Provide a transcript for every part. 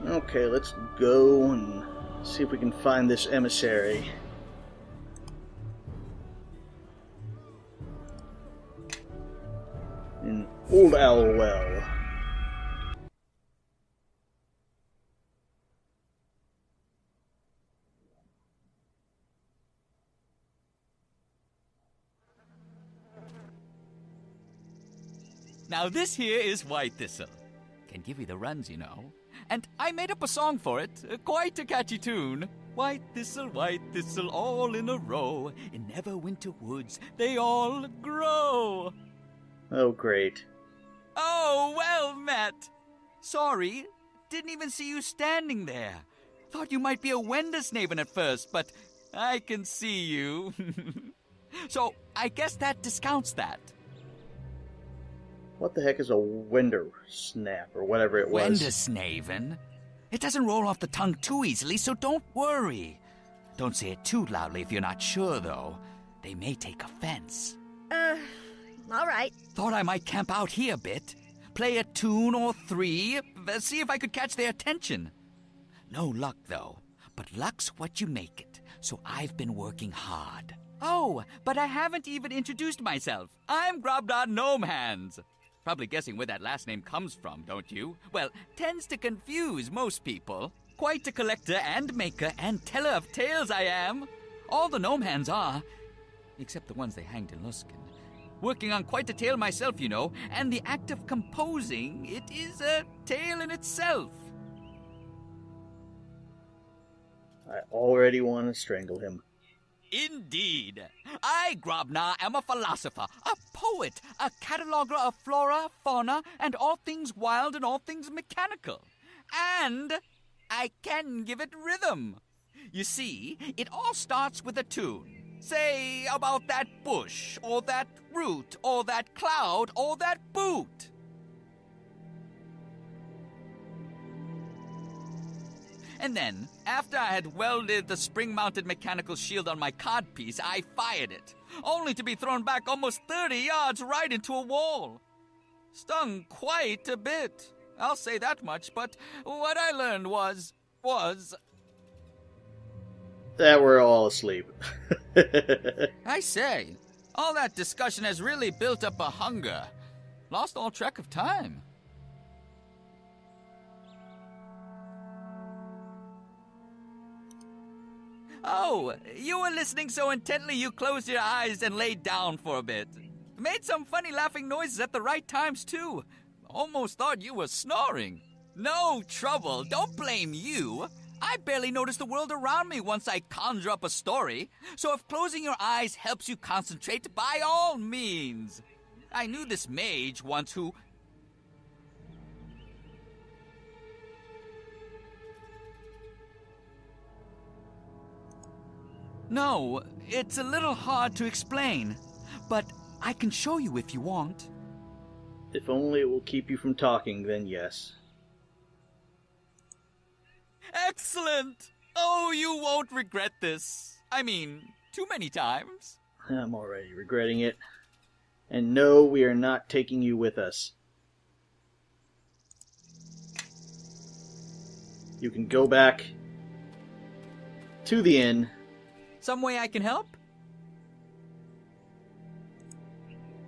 Okay, let's go and see if we can find this emissary. In Old Owl Well. Now this here is White Thistle. Can give you the runs, you know. And I made up a song for it, quite a catchy tune. White thistle, all in a row. In Neverwinter woods, they all grow. Oh, great. Oh, well met. Sorry, didn't even see you standing there. Thought you might be a Wendersnaven at first, but I can see you. So, I guess that discounts that. What the heck is a Wendersnap, or whatever it was? Wendersnaven? It doesn't roll off the tongue too easily, so don't worry. Don't say it too loudly if you're not sure, though. They may take offense. All right. Thought I might camp out here a bit. Play a tune or three, see if I could catch their attention. No luck, though. But luck's what you make it, so I've been working hard. Oh, but I haven't even introduced myself. I'm Grobdar Gnome Hands. Probably guessing where that last name comes from, don't you? Well, tends to confuse most people. Quite a collector and maker and teller of tales I am. All the gnome hands are, except the ones they hanged in Luskan. Working on quite a tale myself, you know, and the act of composing, it is a tale in itself. I already want to strangle him. Indeed. I, Grobnar, am a philosopher, a poet, a cataloger of flora, fauna, and all things wild and all things mechanical. And I can give it rhythm. You see, it all starts with a tune. Say about that bush, or that root, or that cloud, or that boot. And then, after I had welded the spring-mounted mechanical shield on my codpiece, I fired it, only to be thrown back almost 30 yards right into a wall. Stung quite a bit, I'll say that much, but what I learned was... That we're all asleep. I say, all that discussion has really built up a hunger. Lost all track of time. Oh, you were listening so intently you closed your eyes and laid down for a bit. Made some funny laughing noises at the right times, too. Almost thought you were snoring. No trouble, don't blame you. I barely notice the world around me once I conjure up a story. So if closing your eyes helps you concentrate, by all means. I knew this mage once who... No, it's a little hard to explain, but I can show you if you want. If only it will keep you from talking, then yes. Excellent! Oh, you won't regret this. I mean, too many times. I'm already regretting it. And no, we are not taking you with us. You can go back to the inn. Some way I can help?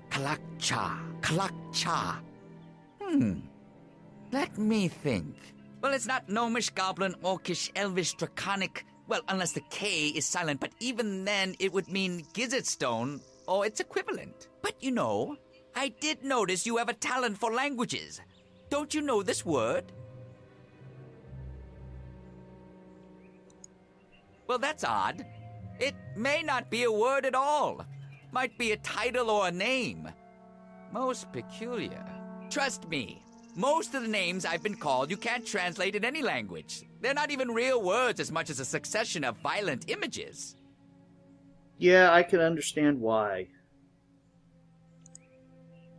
Kalakcha. Let me think. Well, it's not gnomish, goblin, orcish, elvish, draconic. Well, unless the K is silent, but even then it would mean gizzard stone, or its equivalent. But you know, I did notice you have a talent for languages. Don't you know this word? Well, that's odd. It may not be a word at all. Might be a title or a name. Most peculiar. Trust me, most of the names I've been called you can't translate in any language. They're not even real words as much as a succession of violent images. Yeah, I can understand why.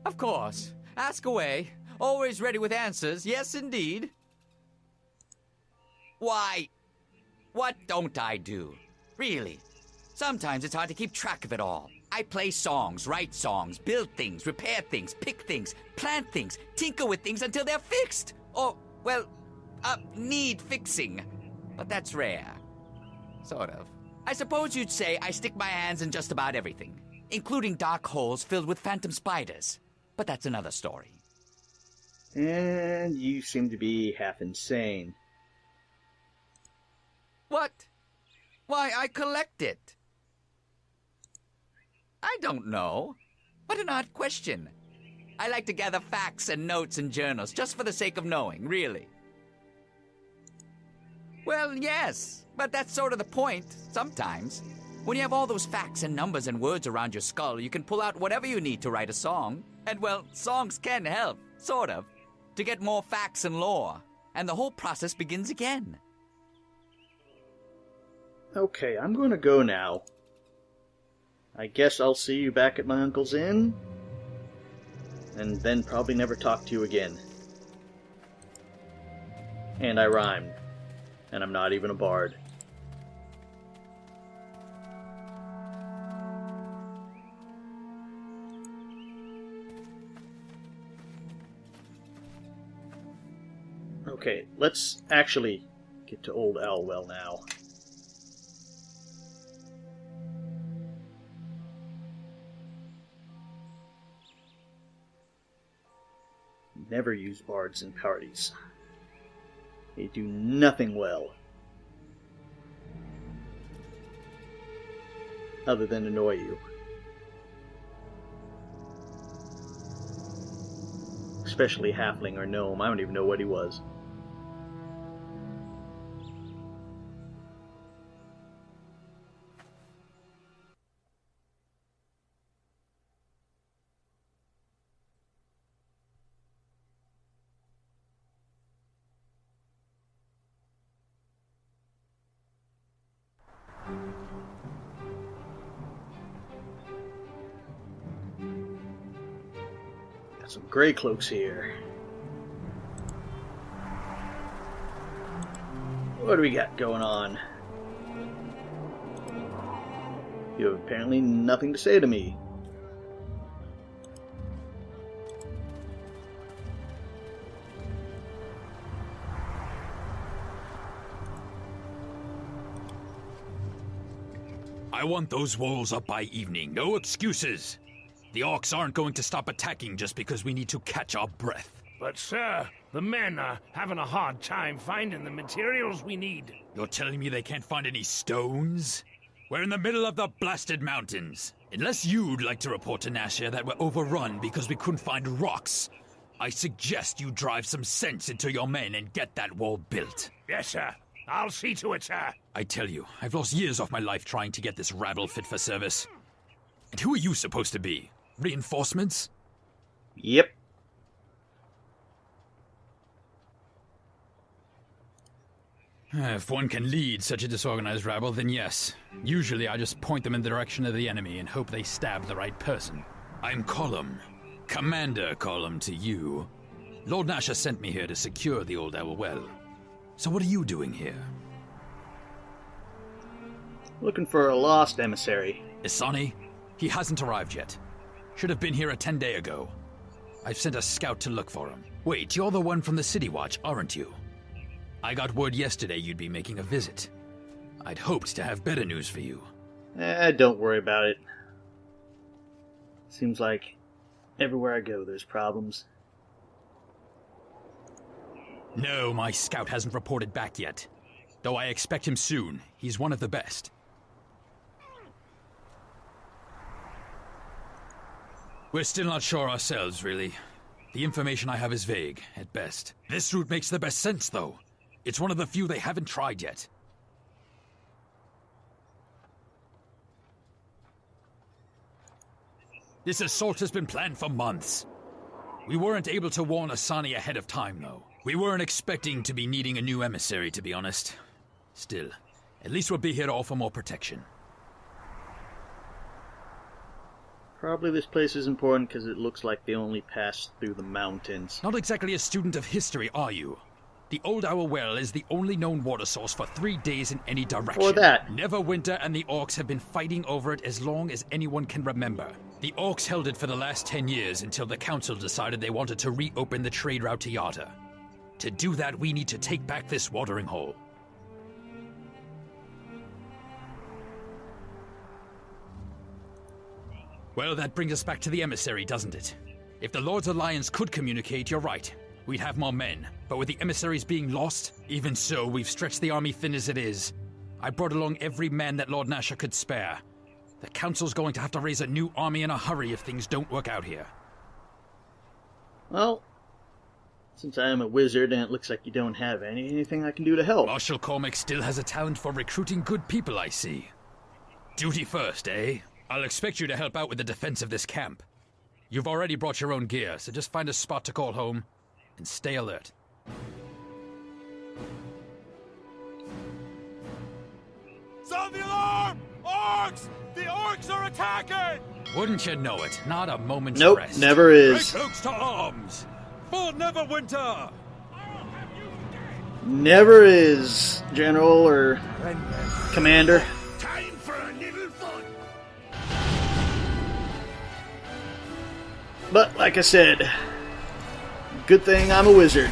Of course. Ask away. Always ready with answers. Yes, indeed. Why, what don't I do? Really. Sometimes it's hard to keep track of it all. I play songs, write songs, build things, repair things, pick things, plant things, tinker with things until they're fixed. Or, well, need fixing. But that's rare. Sort of. I suppose you'd say I stick my hands in just about everything, including dark holes filled with phantom spiders. But that's another story. And you seem to be half insane. What? Why, I collect it. I don't know. What an odd question. I like to gather facts and notes and journals just for the sake of knowing, really. Well, yes, but that's sort of the point, sometimes. When you have all those facts and numbers and words around your skull, you can pull out whatever you need to write a song. And, well, songs can help, sort of, to get more facts and lore. And the whole process begins again. Okay, I'm going to go now. I guess I'll see you back at my uncle's inn, and then probably never talk to you again. And I rhymed, and I'm not even a bard. Okay, let's actually get to Old Owlwell now. Never use bards in parties. They do nothing well. Other than annoy you. Especially halfling or gnome. I don't even know what he was. Got some gray cloaks here. What do we got going on? You have apparently nothing to say to me. I want those walls up by evening. No excuses. The orcs aren't going to stop attacking just because we need to catch our breath. But, sir, the men are having a hard time finding the materials we need. You're telling me they can't find any stones? We're in the middle of the blasted mountains. Unless you'd like to report to Nashia that we're overrun because we couldn't find rocks, I suggest you drive some sense into your men and get that wall built. Yes, sir. I'll see to it, sir. I tell you, I've lost years of my life trying to get this rabble fit for service. And who are you supposed to be? Reinforcements? Yep. If one can lead such a disorganized rabble, then yes. Usually I just point them in the direction of the enemy and hope they stab the right person. I'm Colum. Commander Colum to you. Lord Nasha sent me here to secure the Old Owlwell. So what are you doing here? Looking for a lost emissary. Isani? He hasn't arrived yet. Should have been here a 10 days ago. I've sent a scout to look for him. Wait, you're the one from the City Watch, aren't you? I got word yesterday you'd be making a visit. I'd hoped to have better news for you. Don't worry about it. Seems like everywhere I go there's problems. No, my scout hasn't reported back yet. Though I expect him soon. He's one of the best. We're still not sure ourselves, really. The information I have is vague, at best. This route makes the best sense, though. It's one of the few they haven't tried yet. This assault has been planned for months. We weren't able to warn Asani ahead of time, though. We weren't expecting to be needing a new emissary, to be honest. Still, at least we'll be here to offer more protection. Probably this place is important because it looks like they only pass through the mountains. Not exactly a student of history, are you? The Old Owlwell is the only known water source for 3 days in any direction. Or that. Neverwinter and the orcs have been fighting over it as long as anyone can remember. The orcs held it for the last 10 years until the council decided they wanted to reopen the trade route to Yata. To do that, we need to take back this watering hole. Well, that brings us back to the emissary, doesn't it? If the Lord's Alliance could communicate, you're right. We'd have more men. But with the emissaries being lost, even so, we've stretched the army thin as it is. I brought along every man that Lord Nasher could spare. The Council's going to have to raise a new army in a hurry if things don't work out here. Well, since I am a wizard and it looks like you don't have anything I can do to help. Marshal Cormac still has a talent for recruiting good people, I see. Duty first, eh? I'll expect you to help out with the defense of this camp. You've already brought your own gear, so just find a spot to call home and stay alert. Sound the alarm! Orcs! The orcs are attacking! Wouldn't you know it? Not a moment's Nope, rest. never is. Break cloaks to arms! For Neverwinter! Never is, General or Commander. Time for a little fun. But, like I said, good thing I'm a wizard.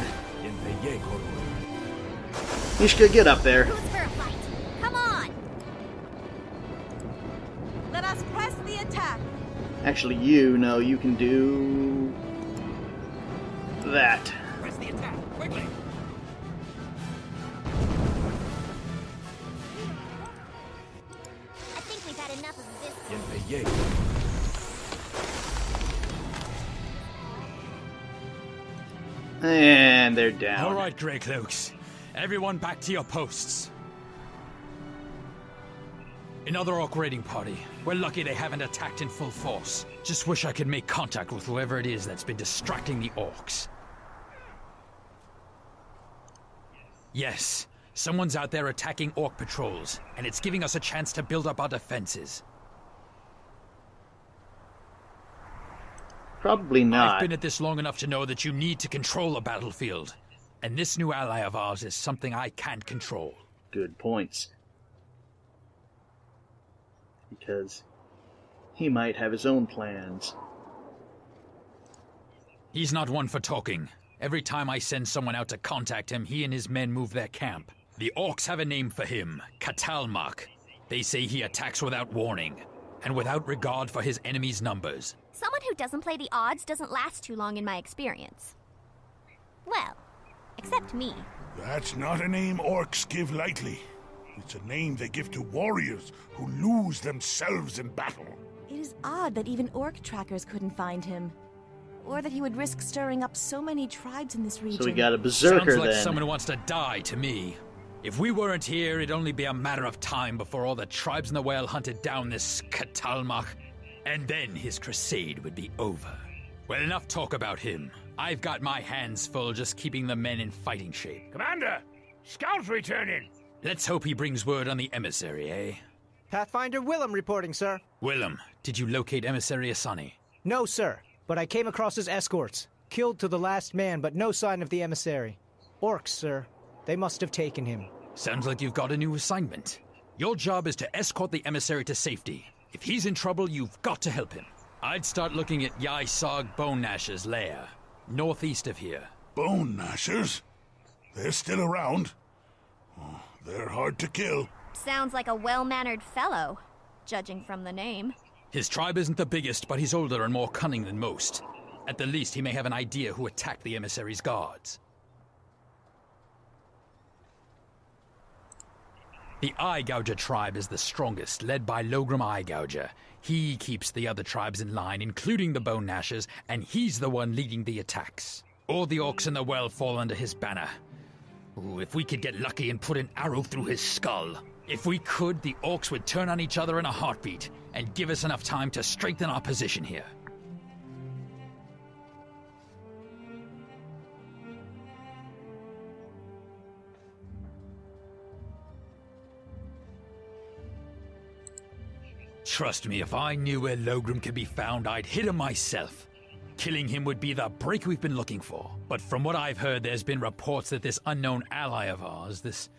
You should get up there. Who's for a fight? Come on! Let us press the attack. Actually, you know you can do that. Press the attack, quickly! I think we've had enough of this. And they're down. All right, Grey Cloaks. Everyone back to your posts. Another orc raiding party. We're lucky they haven't attacked in full force. Just wish I could make contact with whoever it is that's been distracting the orcs. Yes, someone's out there attacking orc patrols, and it's giving us a chance to build up our defenses. Probably not. I've been at this long enough to know that you need to control a battlefield. And this new ally of ours is something I can't control. Good points. Because he might have his own plans. He's not one for talking. Every time I send someone out to contact him, he and his men move their camp. The orcs have a name for him, Katalmak. They say he attacks without warning, and without regard for his enemies' numbers. Someone who doesn't play the odds doesn't last too long in my experience. Well, except me. That's not a name orcs give lightly. It's a name they give to warriors who lose themselves in battle. It is odd that even orc trackers couldn't find him. Or that he would risk stirring up so many tribes in this region. So we got a berserker Sounds like then. someone who wants to die to me. If we weren't here, it'd only be a matter of time before all the tribes in the Well hunted down this Katalmak, and then his crusade would be over. Well, enough talk about him. I've got my hands full just keeping the men in fighting shape. Commander, scouts returning. Let's hope he brings word on the emissary, eh? Pathfinder Willem reporting, sir. Willem, did you locate Emissary Asani? No, sir, but I came across his escorts. Killed to the last man, but no sign of the emissary. Orcs, sir. They must have taken him. Sounds like you've got a new assignment. Your job is to escort the emissary to safety. If he's in trouble, you've got to help him. I'd start looking at Yai-Sog Bone Gnash's lair, northeast of here. Bone Gnashers? They're still around. Oh, they're hard to kill. Sounds like a well-mannered fellow, judging from the name. His tribe isn't the biggest, but he's older and more cunning than most. At the least, he may have an idea who attacked the emissary's guards. The Eye Gouger tribe is the strongest, led by Logram Eye Gouger. He keeps the other tribes in line, including the Bone Gnashers, and he's the one leading the attacks. All the orcs in the well fall under his banner. Ooh, if we could get lucky and put an arrow through his skull. If we could, the orcs would turn on each other in a heartbeat, and give us enough time to strengthen our position here. Trust me, if I knew where Logram could be found, I'd hit him myself. Killing him would be the break we've been looking for. But from what I've heard, there's been reports that this unknown ally of ours, this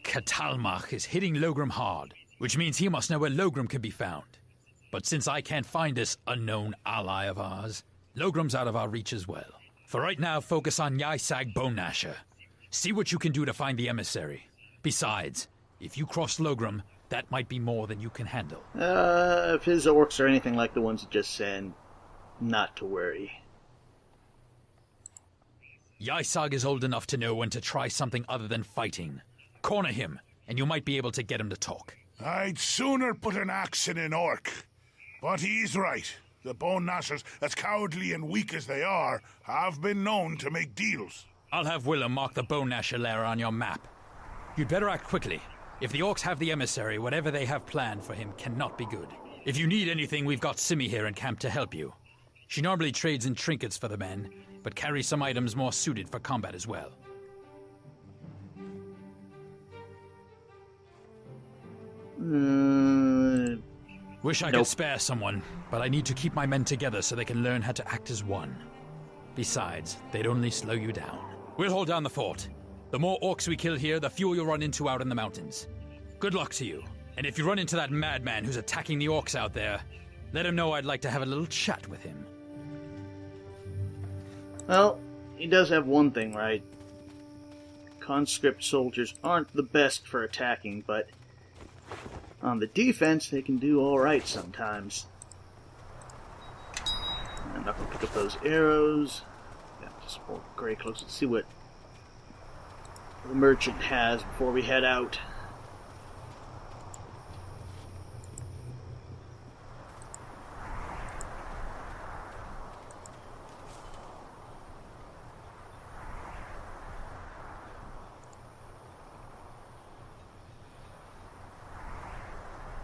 Katalmak, is hitting Logram hard, which means he must know where Logram can be found. But since I can't find this unknown ally of ours, Logram's out of our reach as well. For right now, focus on Yai-Sag Bone Gnasher. See what you can do to find the emissary. Besides, if you cross Logram, that might be more than you can handle. If his orcs are anything like the ones you just said, not to worry. Ysog is old enough to know when to try something other than fighting. Corner him, and you might be able to get him to talk. I'd sooner put an axe in an orc. But he's right. The Bone Gnashers, as cowardly and weak as they are, have been known to make deals. I'll have Willem mark the Bone Gnasher lair on your map. You'd better act quickly. If the orcs have the emissary, whatever they have planned for him cannot be good. If you need anything, we've got Simi here in camp to help you. She normally trades in trinkets for the men, but carries some items more suited for combat as well. Wish I could spare someone, but I need to keep my men together so they can learn how to act as one. Besides, they'd only slow you down. We'll hold down the fort. The more orcs we kill here, the fewer you'll run into out in the mountains. Good luck to you. And if you run into that madman who's attacking the orcs out there, let him know I'd like to have a little chat with him. Well, he does have one thing right. Conscript soldiers aren't the best for attacking, but on the defense, they can do alright sometimes. I'm not going to pick up those arrows. Yeah, just more gray close. Let's see what the merchant has before we head out.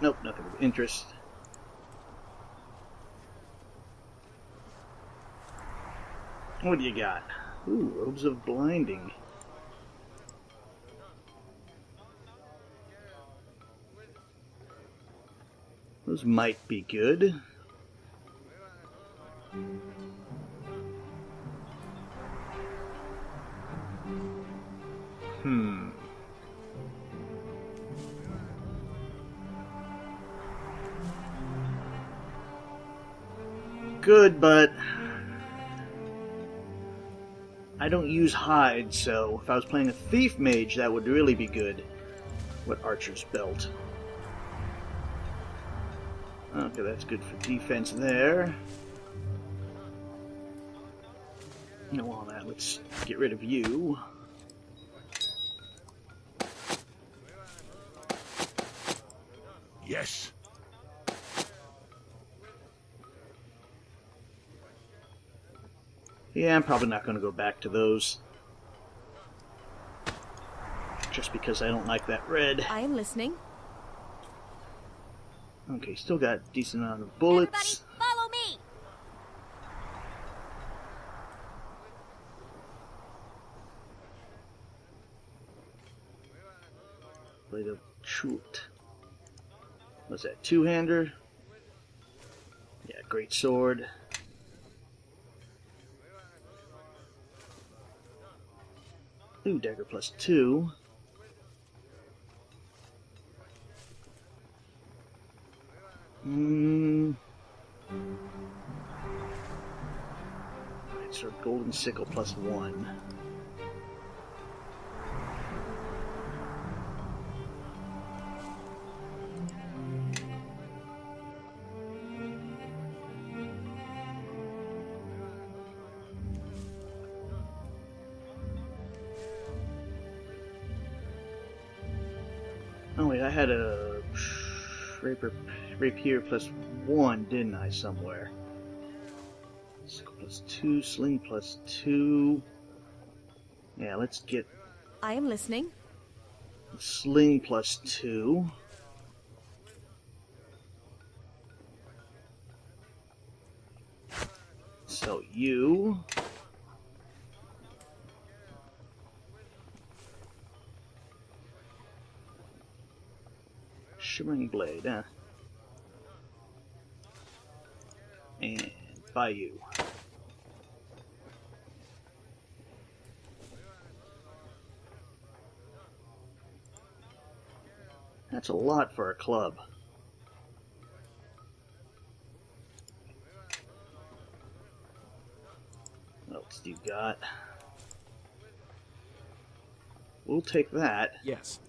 Nope, nothing of interest. What do you got? Ooh, robes of blinding. Those might be good. Good, but I don't use hide, so if I was playing a thief mage, that would really be good. What archer's belt? Okay, that's good for defense there. No, all that. Let's get rid of you. Yes. Yeah, I'm probably not going to go back to those. Just because I don't like that red. I am listening. Okay, still got a decent amount of bullets. Everybody, follow me! Blade of Chult. What's that, two-hander? Yeah, great sword. Ooh, dagger plus 2. Right, so golden sickle plus 1. Oh wait, I had a rapier plus 1, didn't I, somewhere? Sickle plus 2, sling plus 2. Yeah, let's get I am listening. sling plus 2. So you... Shimmering blade, huh? And Bayou. That's a lot for a club. What else do you got? we'll take that. Yes.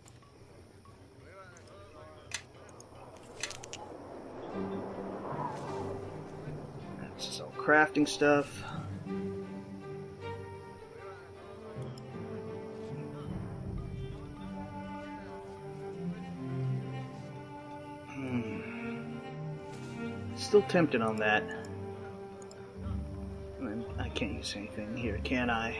That's some crafting stuff. Still tempted on that. I can't use anything here, can I?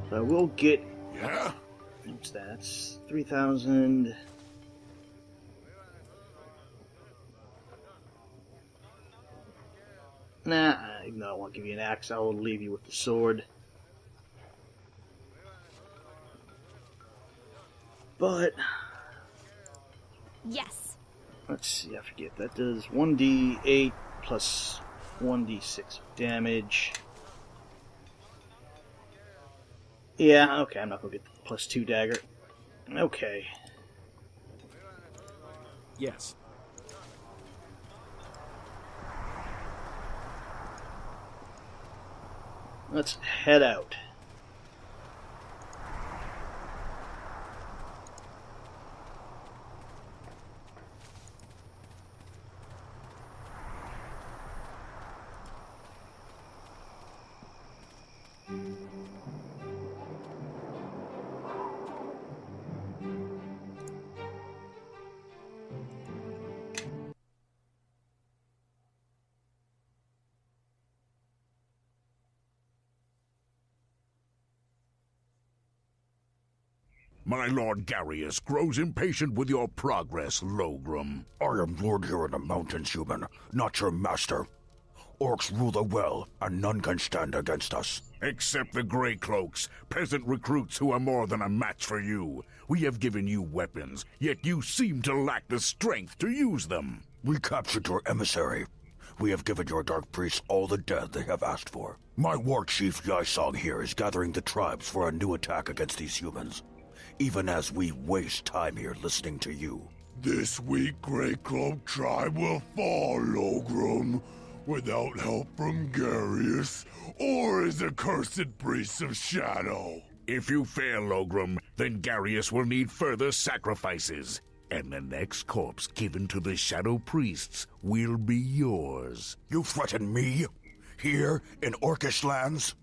So I will get... Yeah? What's that? That's 3,000... Nah, even though I won't give you an axe, I will leave you with the sword. But... Yes. Let's see, I forget. That does 1d8 plus 1d6 damage. Yeah, okay, I'm not going to get the plus 2 dagger. Okay. Yes. Let's head out. My Lord Garius grows impatient with your progress, Logrum. I am lord here in the mountains, human, not your master. Orcs rule the well, and none can stand against us. Except the Grey Cloaks, peasant recruits who are more than a match for you. We have given you weapons, yet you seem to lack the strength to use them. We captured your emissary. We have given your dark priests all the dead they have asked for. My war chief Yisong here is gathering the tribes for a new attack against these humans, even as we waste time here listening to you. This weak Grey Cloak tribe will fall, Logrum, without help from Garius or his accursed priests of shadow. If you fail, Logrum, then Garius will need further sacrifices, and the next corpse given to the shadow priests will be yours. You threaten me? Here, in Orcish lands?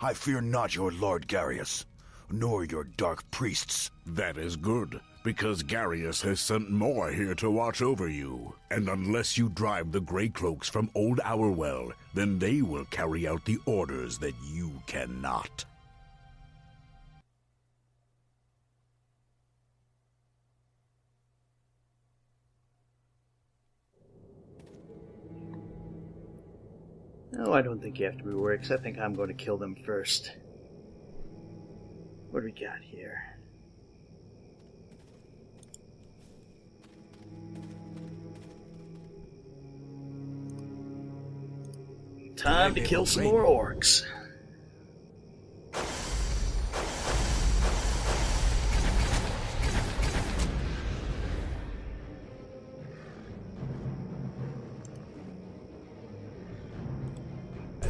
I fear not your Lord Garius, nor your dark priests. That is good, because Garius has sent more here to watch over you. And unless you drive the Grey Cloaks from Old Hourwell, then they will carry out the orders that you cannot. No, I don't think you have to be worried, because I think I'm going to kill them first. What do we got here? Time to kill some more orcs.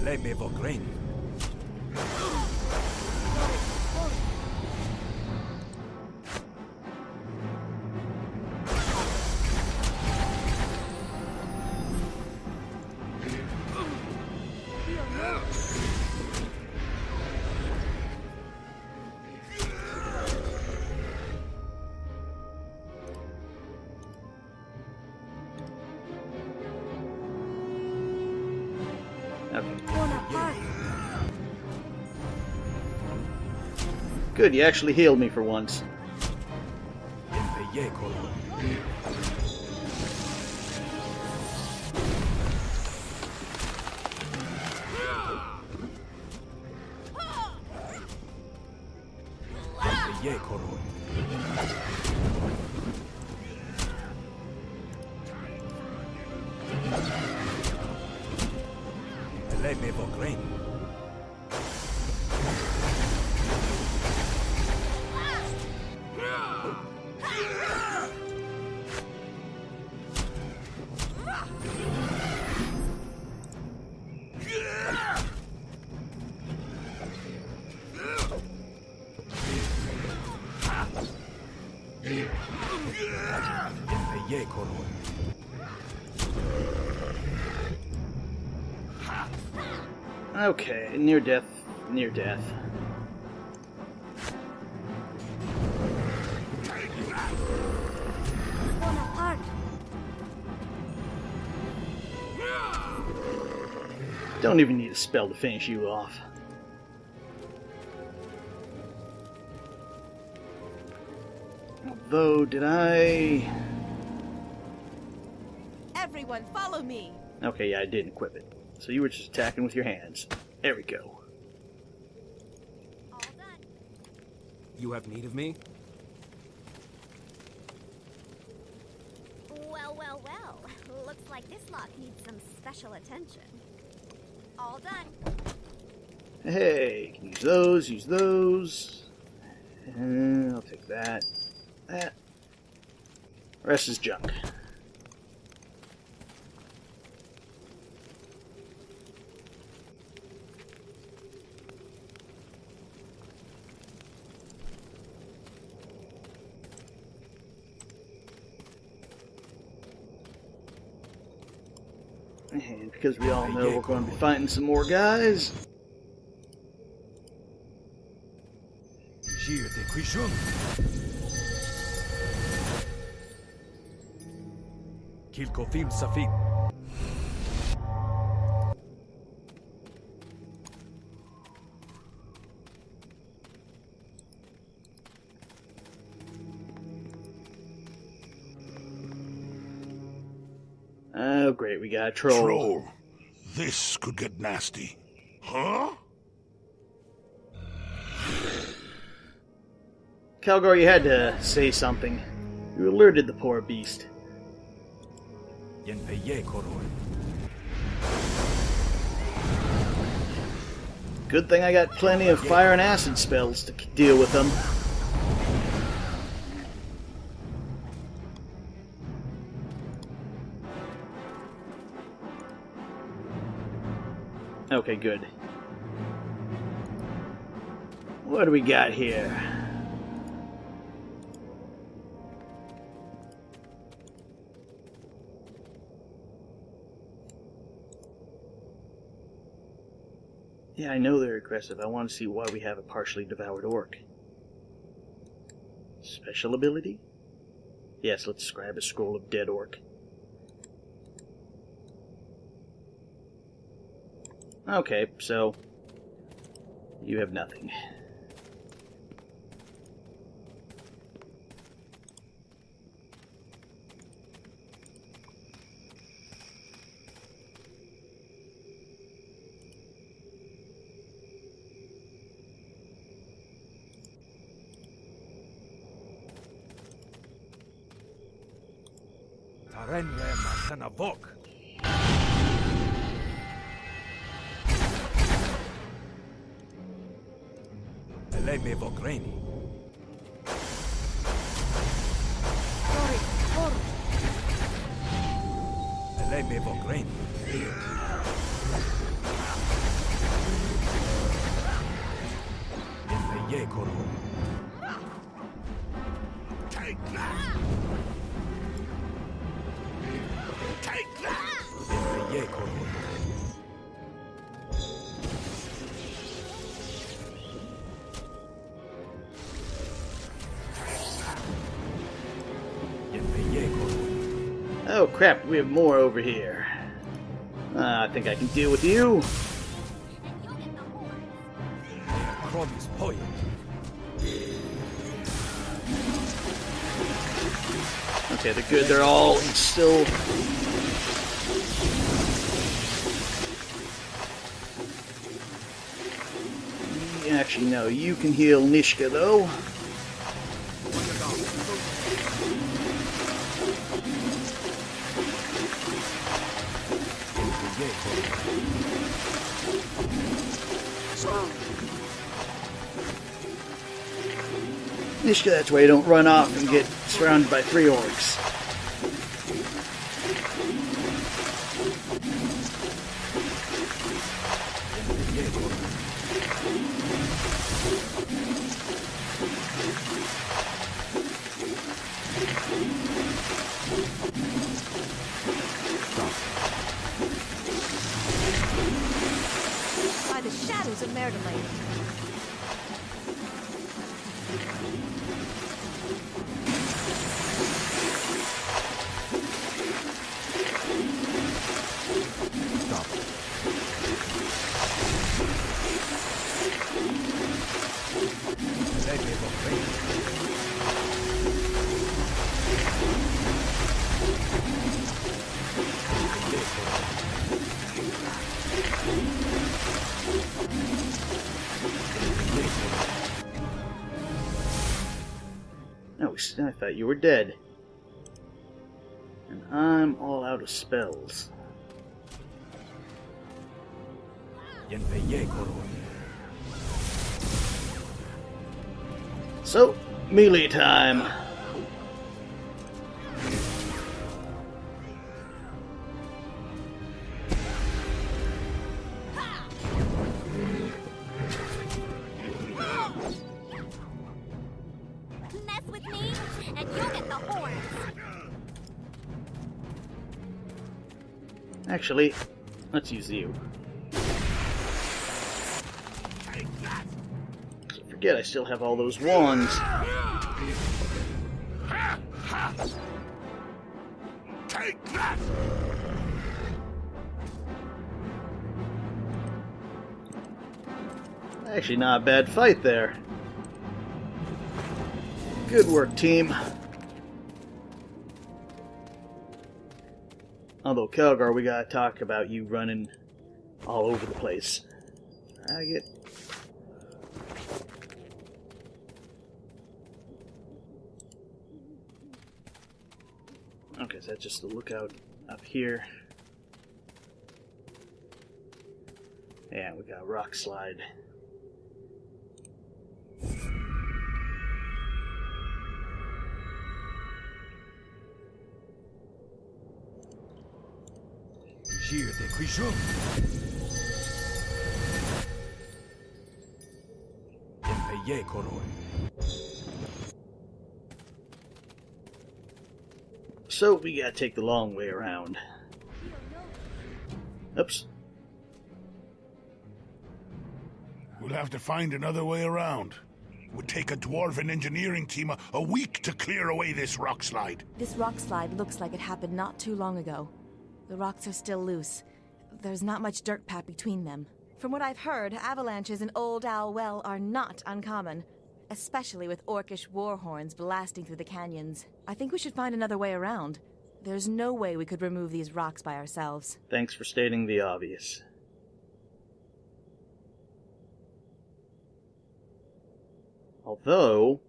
Lei me vår gren. Good, you actually healed me for once. Okay, near death. Near death. Don't even need a spell to finish you off. Although, did I... Everyone, follow me! Okay, yeah, I didn't equip it. So you were just attacking with your hands. There we go. All done. You have need of me? Well, well, well. Looks like this lock needs some special attention. All done. Hey, can use those, use those. And I'll take that. That. The rest is junk. And because we all know we're going to be fighting some more guys. Oh, great, we got a troll. Troll. This could get nasty. Huh? Calgar, you had to say something. You alerted the poor beast. Good thing I got plenty of fire and acid spells to deal with them. Okay, good. What do we got here? Yeah, I know they're aggressive. I want to see why we have a partially devoured orc. Special ability? Yes, let's scribe a scroll of dead orc. Okay, so you have nothing. Take that! Take that! Oh crap, we have more over here. I think I can deal with you. Okay, they're good. They're all still... Actually, no. You can heal Nishka, though. Nishka, that's why you don't run off and get surrounded by 3 orcs. mer de lane. I thought you were dead. And I'm all out of spells. So, melee time. Mess with me, and you'll get the horns. Actually, let's use you. So forget I still have all those wands. Take that! Actually, not a bad fight there. Good work, team. Although, Kelgar, we gotta talk about you running all over the place. Okay, so that's just the lookout up here. Yeah, we got a rock slide. So we gotta take the long way around. Oops. We'll have to find another way around. It would take a dwarven engineering team a week to clear away this rock slide. This rock slide looks like it happened not too long ago. The rocks are still loose. There's not much dirt path between them. From what I've heard, avalanches in Old Owl Well are not uncommon, especially with orcish war horns blasting through the canyons. I think we should find another way around. There's no way we could remove these rocks by ourselves. Thanks for stating the obvious. Although,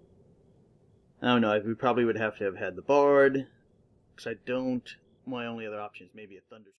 I don't know, we probably would have to have had the bard, because I don't. My only other option is maybe a thunder.